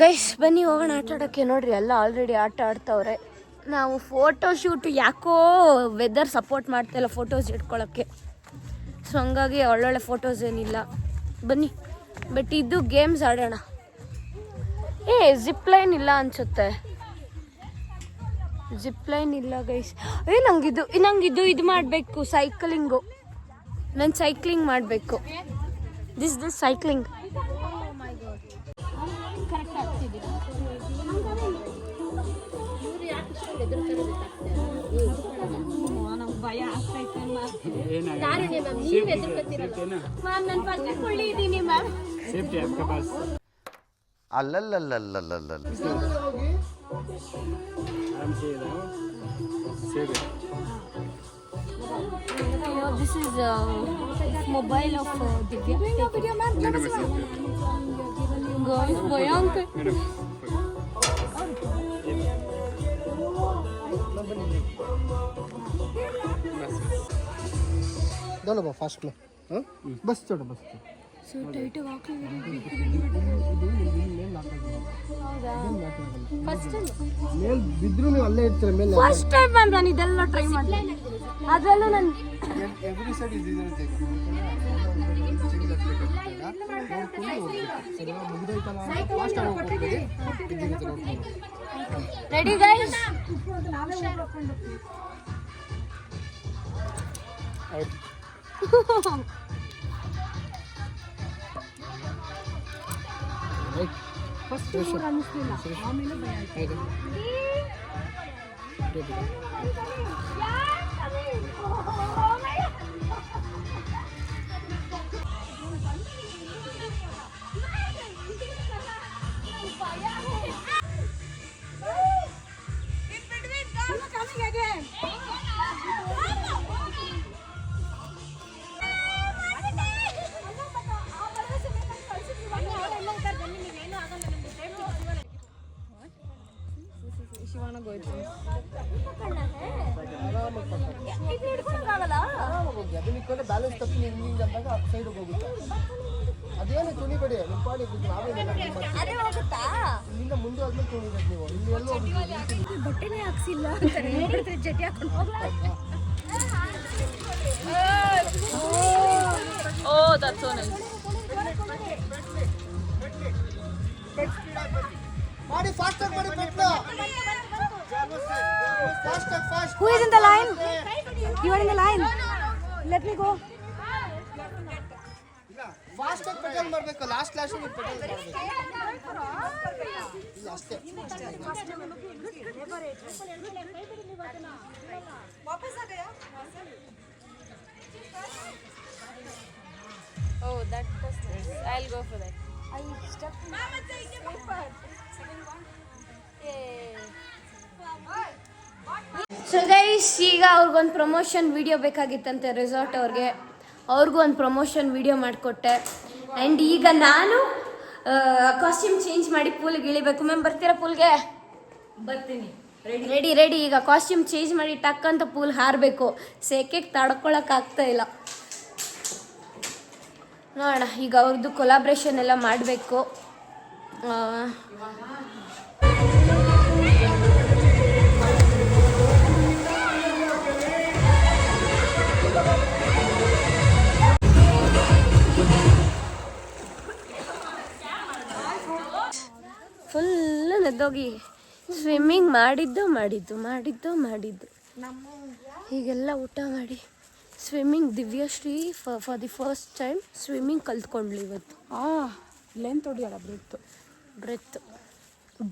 Guys ಬನ್ನಿ ಹೋಗೋಣ ಆಟ ಆಡೋಕ್ಕೆ. ನೋಡ್ರಿ ಎಲ್ಲ ಆಲ್ರೆಡಿ ಆಟ ಆಡ್ತವ್ರೆ. ನಾವು ಫೋಟೋ ಶೂಟ್ ಯಾಕೋ ವೆದರ್ ಸಪೋರ್ಟ್ ಮಾಡ್ತಾಯಿಲ್ಲ ಫೋಟೋಸ್ ಇಟ್ಕೊಳ್ಳೋಕ್ಕೆ. ಸೊ ಹಂಗಾಗಿ ಒಳ್ಳೊಳ್ಳೆ ಫೋಟೋಸ್ ಏನಿಲ್ಲ. ಬನ್ನಿ ಬಟ್ ಇದು ಗೇಮ್ಸ್ ಆಡೋಣ. ಜಿಪ್ ಲೈನ್ ಇಲ್ಲ ಅನ್ಸುತ್ತೆ. ಜಿಪ್ ಲೈನ್ ಇಲ್ಲ ಗೈಸ್. ನಂಗಿದು ಇದು ಮಾಡಬೇಕು ಸೈಕ್ಲಿಂಗು. ನಾನು ಸೈಕ್ಲಿಂಗ್ ಮಾಡಬೇಕು. This cycling. ಭಯ ಆಗ್ತೈತೆ ಮ್ಯಾಮ್. ನಾನು ಫಸ್ಟ್ ಕೊಳ್ಳಿ ಇದ್ದೀನಿ ma'am. ಅಲ್ಲಲ್ಲಲ್ಲಲ್ಲಲ್ಲಲ್ಲ This is mobile of Divya. Guys, Bayank. दोनों बा फास्ट में हाँ बस छोड़ो बस So tight walk ಮೇಲ್ ಬಿದ್ರು ನೀವು ಅಲ್ಲೇ ಇರ್ತೀರ ಮೇಲೆ. ಫಸ್ಟ್ ಟೈಮ್ ಮ್ಯಾಮ್ ನಾನು ಇದೆಲ್ಲ ಟ್ರೈ ಮಾಡಿ. ಅದರಲ್ಲೂ ನಾನು ಎವ್ರಿ ಸೈಡ್ ಇಸ್ ಇರುತ್ತೆ. Ready guys. ಫಸ್ಟ್ ಅನಿಸ್ಲಿಲ್ಲ, ಆಮೇಲೆ ಭಯ ಆಯ್ತು. ಬ್ಯಾಲೆನ್ಸ್ ತಪ್ಪಿ ಹಿಂಗೆ ಅಂದಾಗ ಸೈಡ್ ಹೋಗುತ್ತೆ. ಅದೇನು ತುಣಿ ಬಡಿ ನಿಮ್ಮ ಪಾಡಿ ಇಲ್ಲಿಂದ ಮುಂದೆ ಆದ್ಮೇಲೆ ತುಣಿಬೇಕು ನೀವು. ಇಲ್ಲಿ ಎಲ್ಲೋ ಬಟ್ಟೆನೇ ಹಾಕ್ಸಿಲ್ಲ ನೋಡಿದ್ರೆ ಜಟಿ ಹಾಕೊಂಡು ಓ ದಟ್ಸ್ ಸೋ ನೈಸ್. ಮಾಡಿ ಫಾಸ್ಟ್ ಆಗಿ ಮಾಡಿ ಪೆಟ್ಲು. ಫಾಸ್ಟ್ ಆಗಿ fast. Who is in the line? You are in the line. Let me go. Fast ಆಗಿ ಪೆಟ್ರೋಲ್ ಮಾಡಬೇಕು. ಲಾಸ್ಟ್ ಕ್ಲಾಸ್ ಅಲ್ಲಿ ಪೆಟ್ರೋಲ್ ಮಾಡಬೇಕು. ಇಲ್ಲ ಅಷ್ಟೇ. ವಾಪಸ್ ಆ Gaya. Oh, that was nice. I'll go for that. I step. Mama take the paper. So guys ಈಗ ಅವ್ರಿಗೊಂದು ಪ್ರಮೋಷನ್ ವಿಡಿಯೋ ಬೇಕಾಗಿತ್ತಂತೆ ರೆಸಾರ್ಟ್ ಅವ್ರಿಗೆ. ಅವ್ರಿಗೂ ಒಂದು ಪ್ರಮೋಷನ್ ವಿಡಿಯೋ ಮಾಡಿಕೊಟ್ಟೆ. ಆ್ಯಂಡ್ ಈಗ ನಾನು ಕಾಸ್ಟ್ಯೂಮ್ ಚೇಂಜ್ ಮಾಡಿ ಪೂಲ್ಗೆ ಇಳಿಬೇಕು. ಮ್ಯಾಮ್ ಬರ್ತೀರಾ ಪೂಲ್ಗೆ? ಬರ್ತೀನಿ. Ready ready. ಈಗ ಕಾಸ್ಟ್ಯೂಮ್ ಚೇಂಜ್ ಮಾಡಿ ಟಕ್ಕಂತ ಪೂಲ್ ಹಾರಬೇಕು. ಸೆಕೆಗೆ ತಡ್ಕೊಳಕ್ಕಾಗ್ತಾ ಇಲ್ಲ. ನೋಡೋಣ ಈಗ ಅವ್ರದ್ದು ಕೊಲಾಬ್ರೇಷನ್ ಎಲ್ಲ ಮಾಡಬೇಕು. ಫುಲ್ ನೆದ್ದೋಗಿ ಸ್ವಿಮ್ಮಿಂಗ್ ಮಾಡಿದ್ದು ಹೀಗೆಲ್ಲ ಊಟ ಮಾಡಿ swimming Divyashree for the first time swimming ಕಲ್ತ್ಕೊಂಡ್ಲಿ ಇವತ್ತು. ಲೆಂತ್ ಹೊಡಿಯಲ್ಲ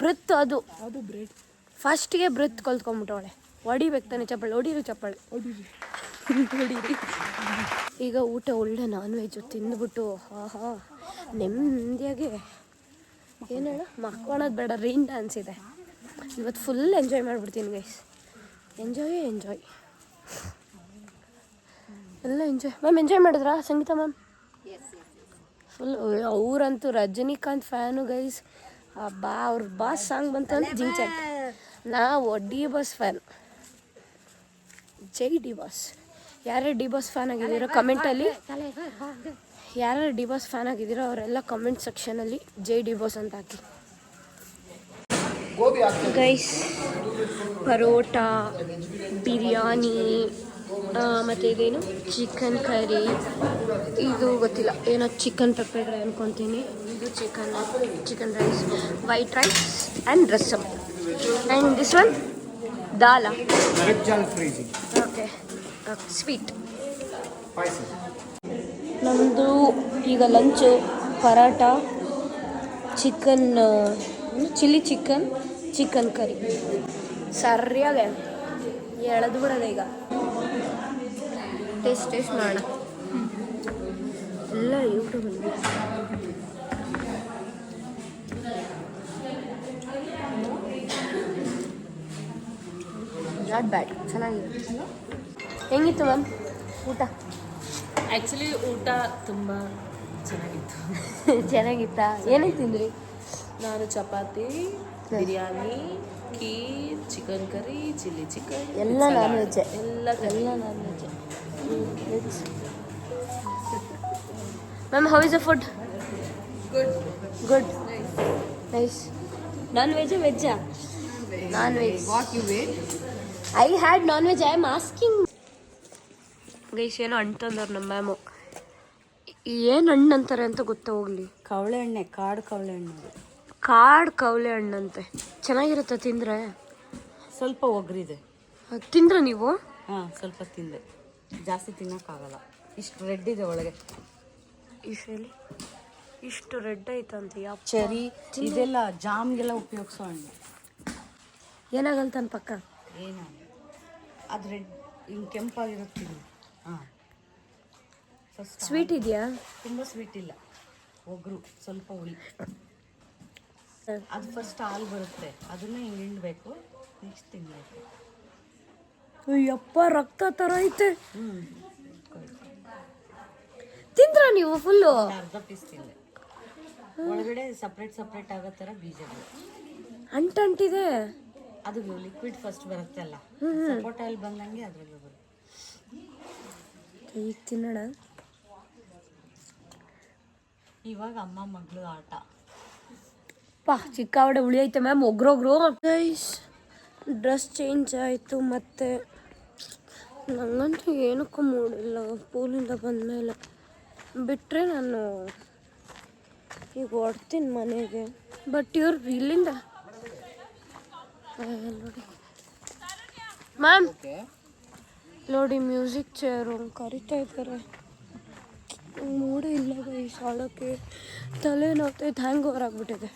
ಬ್ರೆತ್ ಅದು ಬ್ರೇಕ್ ಫಸ್ಟಿಗೆ ಬ್ರೆತ್ ಕಲ್ತ್ಕೊಂಡ್ಬಿಟ್ಟವಳೆ. ಹೊಡಿಬೇಕು ತಾನೆ ಚಪ್ಪಾಳೆ. ಹೊಡೀರಿ. ಈಗ ಊಟ ಒಳ್ಳೆ ನಾನ್ ವೆಜ್ಜು ತಿಂದ್ಬಿಟ್ಟು ಆಹಾ ನೆಮ್ಮದಿಯಾಗಿ ಏನು ಹೇಳ ಮಕ್ಕೊಳೋದು ಬೇಡ. ರೈನ್ ಡ್ಯಾನ್ಸ್ ಇದೆ ಇವತ್ತು. ಫುಲ್ ಎಂಜಾಯ್ ಮಾಡಿಬಿಡ್ತೀನಿ ಗೈಸ್. ಎಂಜಾಯ್ ಎಲ್ಲ ಎಂಜಾಯ್. ಮ್ಯಾಮ್ ಎಂಜಾಯ್ ಮಾಡಿದ್ರಾ ಸಂಗೀತ ಮ್ಯಾಮ್? ಫುಲ್. ಅವರಂತೂ ರಜನಿಕಾಂತ್ ಫ್ಯಾನು ಗೈಸ್. ಅವ್ರ ಬಾಸ್ ಸಾಂಗ್ ಬಂತಂದ್ರೆ ಜಿಂಚಾಕ್. ನಾವು ಡಿ ಬಾಸ್ ಫ್ಯಾನ್. ಜೈ ಡಿ ಬಾಸ್. ಯಾರ್ಯಾರು ಡಿ ಬಾಸ್ ಫ್ಯಾನ್ ಆಗಿದ್ದೀರೋ ಕಮೆಂಟಲ್ಲಿ, ಯಾರ್ಯಾರು ಡಿ ಬಾಸ್ ಫ್ಯಾನ್ ಆಗಿದ್ದೀರೋ ಅವರೆಲ್ಲ ಕಮೆಂಟ್ ಸೆಕ್ಷನಲ್ಲಿ ಜೈ ಡಿ ಬಾಸ್ ಅಂತ ಹಾಕಿ. ಗೋಬಿ ಹಾಕ್ತೇವೆ. ಗೈಸ್ ಪರೋಟ ಬಿರಿಯಾನಿ ಮತ್ತು ಇದೇನು ಚಿಕನ್ ಕರಿ, ಇದು ಗೊತ್ತಿಲ್ಲ ಏನೋ ಚಿಕನ್ ಪೆಪ್ಪರ್ ಡ್ರೈ ಅನ್ಕೊತೀನಿ, ಇದು chicken rice, white rice and rasam, and this one dal. Okay sweet. ನಮ್ಮದು ಈಗ lunch paratha, chicken chilli chicken curry. ಸರಿಯಾಗೆ ಎಳೆದು ಬಿಡೋದೆ ಈಗ. ಟೇಸ್ಟ್ ಮಾಡೋಣ. ಎಲ್ಲ ಯೂಟ್ಯೂಬಲ್ಲಿ ನಾಟ್ ಬ್ಯಾಡ್, ಚೆನ್ನಾಗಿದೆ. ಹೆಂಗಿತ್ತು ಮ್ಯಾಮ್ ಊಟ? ಆ್ಯಕ್ಚುಲಿ ಊಟ ತುಂಬ ಚೆನ್ನಾಗಿತ್ತು. ಚೆನ್ನಾಗಿತ್ತಾ? ಏನೇನು ತಿಂದ್ರಿ? ನಾನು chapati, biryani, kheer, chicken curry, chilli chicken, ಎಲ್ಲ ನಾನ್ ವೆಜ್ಜೆ. ಎಲ್ಲ ನಾನ್ ವೆಜ್ಜೆ. Ma'am, how is the food? Good. Nice. Non ವೆಜ್ಜಾ ವೆಜ್ಜಾ? Non veg. What you wait? I had non veg. I am asking. Guys ಏನೋ ಹಣ್ಣು ತಂದವ್ರು ನಮ್ಮ ಮ್ಯಾಮು. ಏನು ಹಣ್ಣು ಅಂತಾರೆ ಅಂತ ಗೊತ್ತಾ ಹೋಗ್ಲಿ. ಕವಳೆ ಎಣ್ಣೆ, ಕಾಡು ಕವಳೆ ಎಣ್ಣೆ. ಕಾಡು ಕವಳೆ ಹಣ್ಣಂತೆ. ಚೆನ್ನಾಗಿರುತ್ತೆ ತಿಂದರೆ. ಸ್ವಲ್ಪ ಒಗ್ರಿದೆ. ತಿಂದ್ರೆ ನೀವು? ಹಾಂ, ಸ್ವಲ್ಪ ತಿಂದೆ, ಜಾಸ್ತಿ ತಿನ್ನೋಕ್ಕಾಗಲ್ಲ. ಇಷ್ಟು ರೆಡ್ ಇದೆ ಒಳಗೆ. ಇಷ್ಟು ರೆಡ್ ಐತಂತೆ. ಚೆರಿ ಇದೆಲ್ಲ ಜಾಮ್ಗೆಲ್ಲ ಉಪಯೋಗಿಸೋ ಹಣ್ಣು. ಏನಾಗಲ್ಲ ತನ್ನ ಪಕ್ಕ. ಏನು ಅದು ರೆಡ್ ಹಿಂಗೆ ಕೆಂಪಾಗಿರುತ್ತೆ. ಹಾಂ, ಫಸ್ಟ್ ಸ್ವೀಟ್ ಇದೆಯಾ? ತುಂಬ ಸ್ವೀಟ್ ಇಲ್ಲ, ಒಗ್ರು ಸ್ವಲ್ಪ ಹುಳಿ. ಅದು ಫಸ್ಟ್ ಹಾಲು ಬರುತ್ತೆ, ಅದನ್ನ ಹಿಂಗೆ ಹಿಂಡಬೇಕು, ನೆಕ್ಸ್ಟ್ ತಿನ್ನಬೇಕು. ಅಯ್ಯಪ್ಪ, ರಕ್ತ ಥರ ಐತೆ. ತಿಂದ್ರ ನೀವು ಫುಲ್ಲು? ಅರ್ಧ ಪೀಸ್ ತಿಂದೆ. ಒಳಗಡೆ ಸಪ್ರೇಟ್ ಆಗೋ ಥರ ಬೀಜಗಳು ಅಂಟಿದೆ. ಅದು ಲಿಕ್ವಿಡ್ ಫಸ್ಟ್ ಬರುತ್ತೆ ಅಲ್ಲ, ಸಪೋಟ ಅಲ್ಲಿ ಬಂದಂಗೆ ಅದರಲ್ಲೂ ಬರುತ್ತೆ. ಈಗ ತಿನ್ನೋಣ. ಇವಾಗ ಅಮ್ಮ ಮಗಳು ಆಟ. ಚಿಕ್ಕಾವಡೆ ಹುಳಿ ಐತೆ ಮ್ಯಾಮ್. ಒಗ್ರೊಗ್ರು. ಗೈಸ್ ಡ್ರೆಸ್ ಚೇಂಜ್ ಆಯಿತು. ಮತ್ತು ನಂಗಂತೂ ಏನಕ್ಕೂ ಮೂಡಿಲ್ಲ ಸ್ಕೂಲಿಂದ ಬಂದಮೇಲೆ. ಬಿಟ್ಟರೆ ನಾನು ಈಗ ಹೊಡ್ತೀನಿ ಮನೆಗೆ. ಬಟ್ ಇವ್ರು ಇಲ್ಲಿಂದ ನೋಡಿ ಮ್ಯಾಮ್, ನೋಡಿ ಮ್ಯೂಸಿಕ್ ಚೇರು ಕರಿತಾ ಇದ್ದಾರೆ. ಮೂಡೇ ಇಲ್ಲ ಗೈಸ್ ಆಡೋಕ್ಕೆ. ತಲೆ ನೋಡ್ತೈತೆ, ಹ್ಯಾಂಗ್ ಓವರ್ ಆಗ್ಬಿಟ್ಟಿದೆ.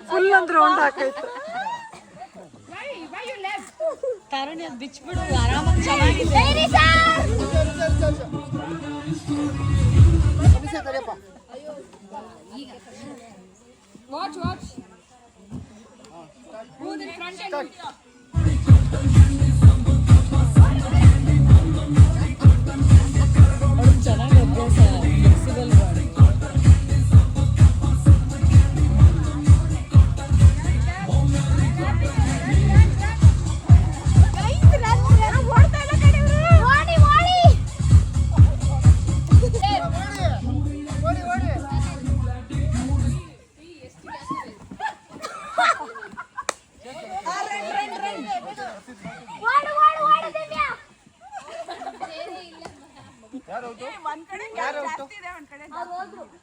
ಫುಲ್ ಅಂದ್ರೆ ರೌಂಡ್ ಹಾಕೈತೆ. ತಾರಣಿ ಅದು ಬಿಚ್ಬಿಡು, ಆರಾಮಾಗಿ ಚೆನ್ನಾಗಿದೆ. ಚೆನ್ನಾಗಿ ಅಭ್ಯಾಸ, ಫ್ಲೆಕ್ಸಿಬಲ್ ಬಾಡಿ.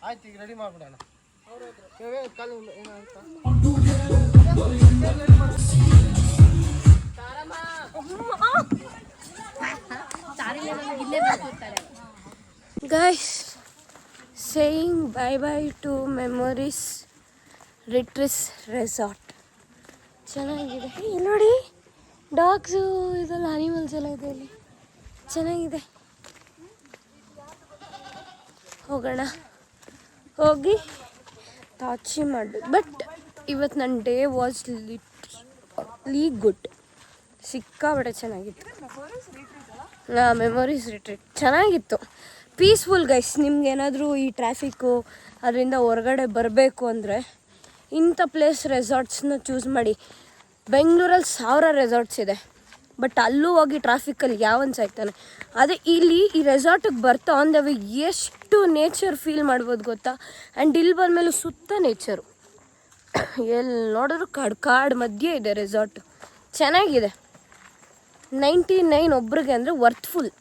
ಆಯ್ತು, ಈಗ ready ಮಾಡ್ಬಿಡೋಣ. Guys, saying bye bye to memories retreat resort. ಚೆನ್ನಾಗಿದೆ ನೋಡಿ. ಡಾಗ್ಸು ಇದೆಲ್ಲ ಅನಿಮಲ್ಸ್ ಎಲ್ಲ ಇದೆ ಇಲ್ಲಿ, ಚೆನ್ನಾಗಿದೆ. ಹೋಗೋಣ, ಹೋಗಿ ತಾಚಿ ಮಾಡಬೇಕು. ಬಟ್ ಇವತ್ತು ನನ್ನ ಡೇ ವಾಸ್ ಲಿಟ್ರಲಿ ಗುಡ್, ಸಿಕ್ಕಾಬಟ್ಟೆ ಚೆನ್ನಾಗಿತ್ತು. ಹಾಂ, ಮೆಮೊರೀಸ್ ರಿಟ್ರೀಟ್ ಚೆನ್ನಾಗಿತ್ತು, ಪೀಸ್ಫುಲ್ ಗೈಸ್. ನಿಮ್ಗೇನಾದರೂ ಈ ಟ್ರಾಫಿಕ್ಕು ಅದರಿಂದ ಹೊರಗಡೆ ಬರಬೇಕು ಅಂದರೆ ಇಂಥ ಪ್ಲೇಸ್ ರೆಸಾರ್ಟ್ಸ್ನ ಚೂಸ್ ಮಾಡಿ. ಬೆಂಗಳೂರಲ್ಲಿ 1000 ರೆಸಾರ್ಟ್ಸ್ ಇದೆ, ಬಟ್ ಅಲ್ಲೂ ಹೋಗಿ ಟ್ರಾಫಿಕಲ್ಲಿ ಯಾವನ್ ಸಾಯ್ತಾನೆ. ಅದೇ ಇಲ್ಲಿ ಈ ರೆಸಾರ್ಟಿಗೆ ಬರ್ತಾ ಆನ್ ದ ವೇ ಎಷ್ಟು ನೇಚರ್ ಫೀಲ್ ಮಾಡ್ಬೋದು ಗೊತ್ತಾ. ಆ್ಯಂಡ್ ಇಲ್ಲಿ ಬಂದಮೇಲೆ ಸುತ್ತ ನೇಚರು, ಎಲ್ಲಿ ನೋಡಿದ್ರು ಕಾಡು ಮಧ್ಯೆ ಇದೆ ರೆಸಾರ್ಟ್. ಚೆನ್ನಾಗಿದೆ. 99 ಒಬ್ರಿಗೆ ಅಂದರೆ ವರ್ತ್ಫುಲ್.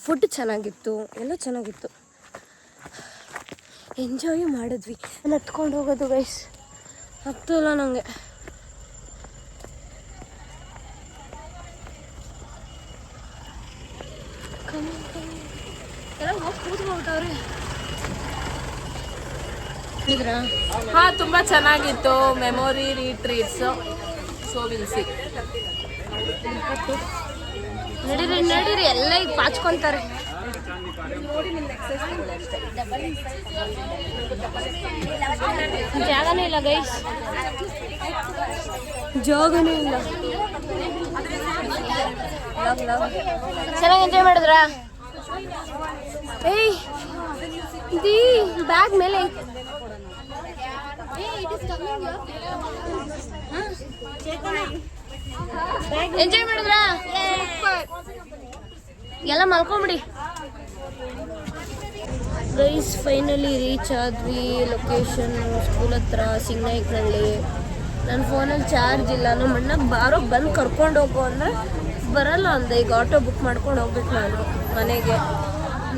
ಫುಡ್ ಚೆನ್ನಾಗಿತ್ತು, ಎಲ್ಲ ಚೆನ್ನಾಗಿತ್ತು, ಎಂಜಾಯ್ ಮಾಡಿದ್ವಿ. ಹತ್ಕೊಂಡು ಹೋಗೋದು ಗೈಸ್ ಆಗ್ತಿಲ್ಲ ನನಗೆ. ಎಲ್ಲ ಹೋಗಿ ಕೂತ್ಕೊಂಡ್ಬಿಟ್ಟವ್ರೆ. ಹಾ, ತುಂಬಾ ಚೆನ್ನಾಗಿತ್ತು. Memory retreats. So will see. ನಡೀರಿ ಎಲ್ಲ ಈಗ ಪಾಚ್ಕೊಂತಾರೆ. ಜಾಗನೇ ಇಲ್ಲ ಗೈಸ್, ಜಾಗನೇ ಇಲ್ಲ. ಚೆನ್ನಾಗಿ ಎಂಜಾಯ್ ಮಾಡಿದ್ರಾ? ಏಯ್ ದಿ ಬ್ಯಾಗ್ ಮೇಲೆ ಎಂಜಾಯ್ ಮಾಡಿದ್ರಾ? ಎಲ್ಲ ಮಲ್ಕೊಂಬಿಡಿ ಗೈಸ್. ಫೈನಲಿ ರೀಚ್ ಆದ್ವಿ ಲೊಕೇಶನ್, ಸ್ಕೂಲ್ ಹತ್ರ ಸಿಂಗನಾಯ್ಕನಹಳ್ಳಿ. ನನ್ನ ಫೋನಲ್ಲಿ ಚಾರ್ಜ್ ಇಲ್ಲ. ನಮ್ಮ ಅಣ್ಣ ಬಾರೋ ಬಂದು ಕರ್ಕೊಂಡು ಹೋಗು ಅಂದರೆ ಬರಲ್ಲ ಅಂದೆ. ಈಗ ಆಟೋ ಬುಕ್ ಮಾಡ್ಕೊಂಡು ಹೋಗ್ಬೇಕು ನಾನು ಮನೆಗೆ.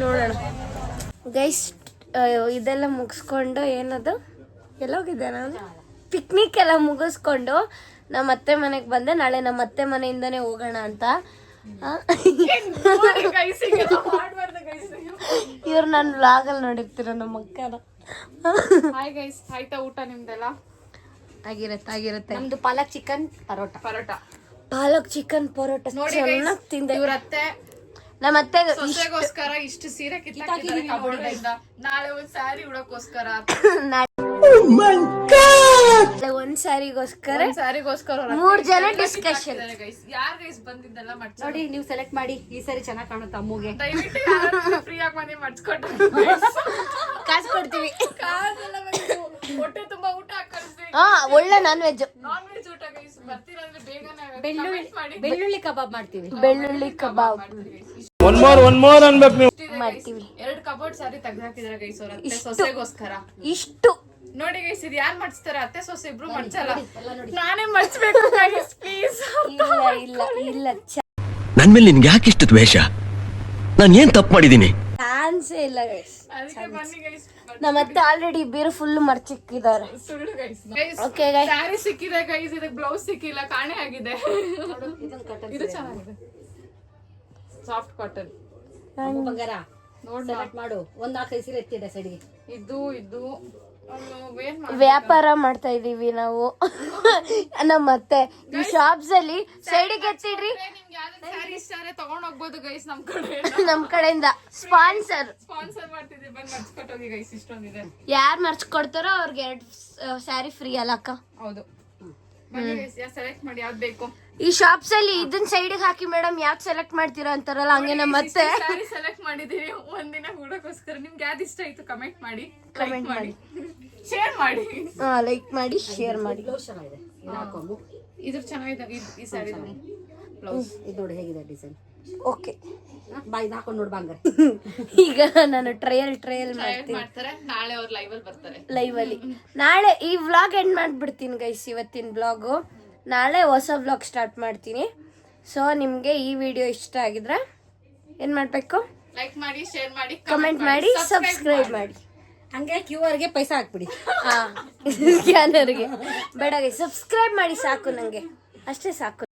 ನೋಡೋಣ ಗೈಸ್. ಇದೆಲ್ಲ ಮುಗಿಸ್ಕೊಂಡು ಏನದು ಎಲ್ಲೋಗಿದ್ದೆ ನಾನು, ಪಿಕ್ನಿಕ್ ಎಲ್ಲ ಮುಗಿಸ್ಕೊಂಡು ನಮ್ಮ ಅತ್ತೆ ಮನೆಗೆ ಬಂದೆ. ನಾಳೆ ನಮ್ಮ ಅತ್ತೆ ಮನೆಯಿಂದನೇ ಹೋಗೋಣ ಅಂತ. ಇವ್ರು ನನ್ನ ವ್ಲಾಗಲ್ಲಿ ನೋಡಿರ್ತೀರ ನಮ್ಮ ಅಕ್ಕನ. ಹಾಯ್ ಗೈಸ್, ಆಯ್ತಾ ಊಟ ನಿಮ್ದೆಲ್ಲ? ಆಗಿರತ್ತೆ. ನಮ್ದು ಪಾಲಕ್ ಚಿಕನ್ ಪರೋಟ. ಪಾಲಕ್ ಚಿಕನ್ ಪರೋಟ ಚೆನ್ನಾಗಿ ತಿಂದೆ. ಇವ್ರತ್ತೆ ನಮ್ಮ ಅತ್ತೆ ಸೊಸೆಗೋಸ್ಕರ ಇಷ್ಟು ಸೀರೆ ಕಿತ್ತಾಕಿದ್ದಾರೆ ಕಬೋರ್ಡಿಂದ. ನಾಳೆ ಒಂದ್ ಸ್ಯಾರಿ ಉಡೋಕೋಸ್ಕರ, ಒಂದ್ ಸ್ಯಾರಿಗೋಸ್ಕರ 3 ಜನ ಡಿಸ್ಕಷನ್. ಗೈಸ್, ಯಾರ್ ಗೈಸ್ ಬಂದಿದ್ದೆಲ್ಲ ನೋಡಿ, ನೀವು ಸೆಲೆಕ್ಟ್ ಮಾಡಿ. ಈ ಸರಿ ಚೆನ್ನಾಗಿ ಕಾಣುತ್ತೆ ಅಮ್ಮುಗೆ. ದಯವಿಟ್ಟು ಫ್ರೀ ಆಗಿ ಬಂದು ಮಾಡಿಸ್ಕೊಟ್ರೆ ಕಾಸು ಕೊಡ್ತೀವಿ. ಹೊಟ್ಟೆ ತುಂಬಾ ಊಟ ಕಳಿಸ್ತೀವಿ. ಹಾ, ಒಳ್ಳೆ ನಾನ್ ವೆಜ್ ಊಟ ಗೈಸ್. ಬರ್ತೀರಂದ್ರೆ ಬೇಗನೆ comment ಮಾಡಿ. ಬೆಳ್ಳುಳ್ಳಿ ಕಬಾಬ್ ಮಾಡ್ತೀವಿ. ಬೆಳ್ಳುಳ್ಳಿ ಕಬಾಬ್ ಮಾಡ್ತೀವಿ. 2 ಕಬೋರ್ಡ್ ಸಾರಿ ತೆಗ್ದಾಕಿದಾರೆ ಗೈಸ್ ಅವ್ರ ಅತ್ತೆ ಸೊಸೆಗೋಸ್ಕರ. ಇಷ್ಟು ನೋಡಿ ಗೈಸ್, ಇದು ಯಾರು ಮಾಡ್ಸ್ತಾರೆ? ಅತ್ತೆ ಸೊಸೆ ಇಬ್ರು ಮಾಡ್ಸಲ್ಲ, ನಾನೇ ಮಾಡ್ಸ್ಬೇಕು ಗೈಸ್ ಪ್ಲೀಸ್. ಇಲ್ಲ ನನ್ ಮೇಲೆ ನಿನ್ಗೆ ಯಾಕೆ ಇಷ್ಟು ದ್ವೇಷ? ನಾನು ಏನ್ ತಪ್ಪು ಮಾಡಿದೀನಿ? ಚಾನ್ಸೇ ಇಲ್ಲ ಗೈಸ್. ಅದಕ್ಕೆ ಬನ್ನಿ ಗೈಸ್. ನಮ್ಮ ಅತ್ತೆ ಆಲ್ರೆಡಿ ಬೀರು ಫುಲ್ ಮರ್ಚಿಕ್ಕಿದ್ದಾರೆ. ಸುಳ್ಳು guys. Guys, okay guys, sari ಸಿಕ್ಕಿದೆ ಗೈಸ್, ಇದಕ್ಕೆ ಬ್ಲೌಸ್ ಸಿಕ್ಕಿಲ್ಲ, ಕಾಣೆ ಆಗಿದೆ. ಇದು ಚೆನ್ನಾಗಿದೆ, ಸಾಫ್ಟ್ ಕಾಟನ್. ಬಂಗಾರ ನೋಡ್ ಸೆಲೆಕ್ಟ್ ಮಾಡು. 4-5 ಸೀರೆ ಎತ್ತಿದೆ ಸೈಡ್ಗೆ. ಇದು ಏನ್ ವ್ಯಾಪಾರ ಮಾಡ್ತಾ ಇದೀವಿ ನಾವು. ನಮ್ಮ ಅತ್ತೆ ಈ ಶಾಪ್ಸ್ ಅಲ್ಲಿ ಸೈಡಿಗೆ ಎತ್ತಿಡ್ರಿ, ನಿಮ್ಗೆ ಯಾವ್ದು ಸ್ಯಾರಿ ಇಷ್ಟ ಆದ್ರೆ ತಗೊಂಡ್ ಹೋಗ್ಬೋದು ಗೈಸ್. ನಮ್ ಕಡೆಯಿಂದ ಸ್ಪಾನ್ಸರ್ ಮಾಡ್ತಿದ್ವಿ, ಬಂದ್ ಮರ್ಚ್ಕೊಟ್ಟೋಗಿ ಗೈಸ್. ಇಷ್ಟೊಂದಿದೆ, ಯಾರು ಮರ್ಚ್ಕೊಡ್ತಾರೋ ಅವ್ರಿಗೆ 2 ಸ್ಯಾರಿ ಫ್ರೀ ಅಲ್ಲ ಅಕ್ಕ? ಹೌದು. ಬನ್ನಿ ಗೈಸ್, ಸೆಲೆಕ್ಟ್ ಮಾಡಿ ಯಾವ್ದು ಬೇಕು. ಈ ಶಾಪ್ಸ್ ಅಲ್ಲಿ ಇದನ್ನ ಸೈಡಿಗೆ ಹಾಕಿ ಮೇಡಮ್ ಯಾವ್ದು ಸೆಲೆಕ್ಟ್ ಮಾಡ್ತೀರಾ ಅಂತಾರಲ್ಲ, ಹಂಗೆ ನಮ್ಮ ಅತ್ತೆ ಸ್ಯಾರಿ ಸೆಲೆಕ್ಟ್ ಮಾಡಿದೀವಿ ಒಂದಿನ ಹುಡಕೋಸ್ಕರ. ನಿಮ್ಗೆ ಯಾವ್ದು ಇಷ್ಟ ಆಯ್ತು ಕಮೆಂಟ್ ಮಾಡಿ, ಕಮೆಂಟ್ ಮಾಡಿ, ಶೇರ್ ಮಾಡಿ. ಲೈಕ್ ಮಾಡಿ, ಶೇರ್ ಮಾಡಿ. ಬ್ಲೌಸ್ ಚೆನ್ನಾಗಿದೆ. ಇದ್ರ ಚೆನ್ನಾಗಿದೆ ಈ ಸ್ಯಾರಿ ಬ್ಲೌಸ್. ಇದು ನೋಡಿ ಹೇಗಿದೆ ಡಿಸೈನ್. ಓಕೆ, ಬಾಯ್ ಹಾಕೊಂಡು ನೋಡ್ ಬಂಗಾರ. ಈಗ ನಾನು ಟ್ರಯಲ್ ಮಾಡ್ತೀನಿ. ಮಾಡ್ತಾರೆ ನಾಳೆ ಅವ್ರು ಲೈವ್ ಅಲ್ಲಿ ಬರ್ತಾರೆ. ಲೈವ್ ಅಲ್ಲಿ ನಾಳೆ ಈ ವ್ಲಾಗ್ ಎಂಡ್ ಮಾಡ್ಬಿಡ್ತೀನಿ ಗೈಸ್. ಇವತ್ತಿನ ವ್ಲಾಗು ನಾಳೆ ಹೊಸ ವ್ಲಾಗ್ ಸ್ಟಾರ್ಟ್ ಮಾಡ್ತೀನಿ. ಸೊ ನಿಮಗೆ ಈ ವಿಡಿಯೋ ಇಷ್ಟ ಆಗಿದ್ರೆ ಏನು ಮಾಡಬೇಕು? ಲೈಕ್ ಮಾಡಿ, ಶೇರ್ ಮಾಡಿ, ಕಮೆಂಟ್ ಮಾಡಿ, ಸಬ್ಸ್ಕ್ರೈಬ್ ಮಾಡಿ. ಹಂಗೆ QR ಪೈಸಾ ಹಾಕ್ಬಿಡಿ. ಸ್ಕ್ಯಾನರ್ಗೆ ಬೇಡ ಗೈಸ್, ಸಬ್ಸ್ಕ್ರೈಬ್ ಮಾಡಿ ಸಾಕು, ನನಗೆ ಅಷ್ಟೇ ಸಾಕು.